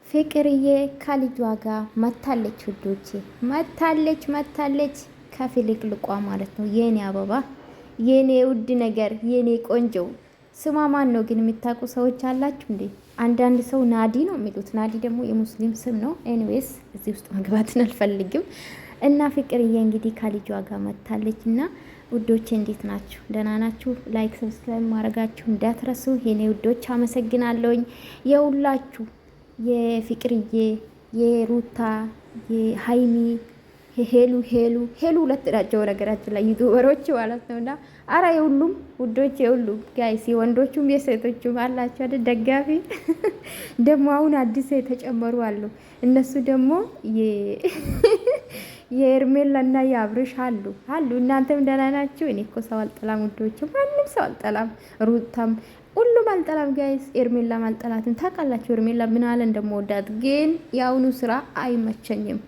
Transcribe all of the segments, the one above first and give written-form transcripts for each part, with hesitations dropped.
ፍቅርዬ ከልጇ ጋር መታለች ውዶቼ፣ መታለች ከፍልቅልቋ ማለት ነው። የኔ አበባ፣ የኔ ውድ ነገር፣ የኔ ቆንጆ። ስሟ ማን ነው ግን? የምታውቁ ሰዎች አላችሁ እንዴ? አንዳንድ ሰው ናዲ ነው የሚሉት። ናዲ ደግሞ የሙስሊም ስም ነው። ኤኒዌይስ እዚህ ውስጥ መግባትን አልፈልግም። እና ፍቅርዬ እንግዲህ ከልጇ ጋር መታለች እና ውዶቼ እንዴት ናችሁ? ደህና ናችሁ? ላይክ ሰብስክራይብ ማድረጋችሁ እንዳትረሱ የኔ ውዶች። አመሰግናለሁኝ የሁላችሁ የፍቅርዬ፣ የሩታ፣ የሀይሚ፣ ሄሉ ሁለት ናቸው ነገራችን ላይ ዩቱበሮች ማለት ነውና፣ አራ የሁሉም ውዶች፣ የሁሉም ጋይስ፣ የወንዶቹም የሴቶቹም አላቸው አይደል ደጋፊ። ደግሞ አሁን አዲስ የተጨመሩ አሉ። እነሱ ደግሞ የኤርሜላና የአብርሽ አሉ። እናንተም ደህና ናችሁ? እኔ እኮ ሰው አልጠላም ውዶች፣ ማንም ሰው አልጠላም። ሩታም ሁሉም አልጠላም ጋይስ። ኤርሜላም አልጠላትም። ታውቃላችሁ ኤርሜላ ምን አለ እንደምወዳት፣ ግን የአሁኑ ስራ አይመቸኝም።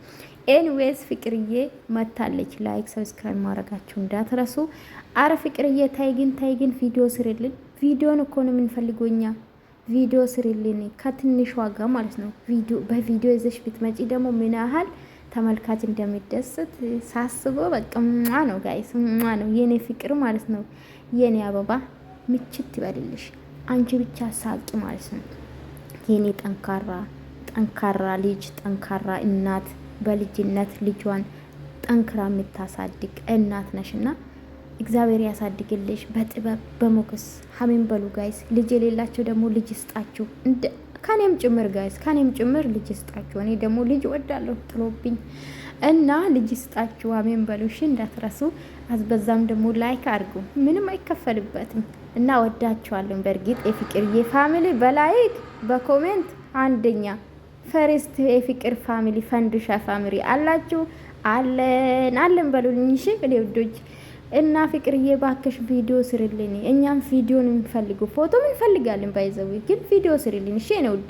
ኤኒዌይስ ፍቅርዬ መታለች። ላይክ ሰብስክራይብ ማድረጋችሁ እንዳትረሱ። አረ ፍቅርዬ ታይ ግን ቪዲዮ ስሪልን። ቪዲዮን እኮ ነው የምንፈልገው እኛ። ቪዲዮ ስሪልን ከትንሽ ዋጋ ማለት ነው። በቪዲዮ ይዘሽ ብትመጪ ደግሞ ምን ያህል ተመልካች እንደሚደሰት ሳስበው በቃ ነው ጋይስ፣ ነው የኔ ፍቅር ማለት ነው። የኔ አበባ ምችት ይበልልሽ። አንቺ ብቻ ሳቂ ማለት ነው። የኔ ጠንካራ ልጅ፣ ጠንካራ እናት፣ በልጅነት ልጇን ጠንክራ የምታሳድግ እናት ነሽና እግዚአብሔር ያሳድግልሽ በጥበብ በሞገስ። ሀሜን በሉ ጋይስ። ልጅ የሌላቸው ደግሞ ልጅ ይስጣችሁ፣ ከኔም ጭምር ጋይስ፣ ከኔም ጭምር ልጅ ይስጣችሁ። እኔ ደግሞ ልጅ ወዳለሁ ጥሎብኝ እና ልጅ ይስጣችሁ። አሜን በሉሽ እንዳትረሱ። አዝበዛም ደግሞ ላይክ አድርጉ፣ ምንም አይከፈልበትም እና ወዳችኋለሁ። በእርግጥ የፍቅርዬ ፋሚሊ በላይክ በኮሜንት አንደኛ ፈርስት የፍቅር ፋሚሊ ፈንዱሻ ፋሚሊ አላችሁ። አለን በሉልኝ እሺ እኔ ውዶች። እና ፍቅርዬ ባከሽ ቪዲዮ ስሪልኝ። እኛም ቪዲዮን እንፈልጉ፣ ፎቶም እንፈልጋለን። ባይዘው ግን ቪዲዮ ስሪልኝ እሺ እኔ ውድ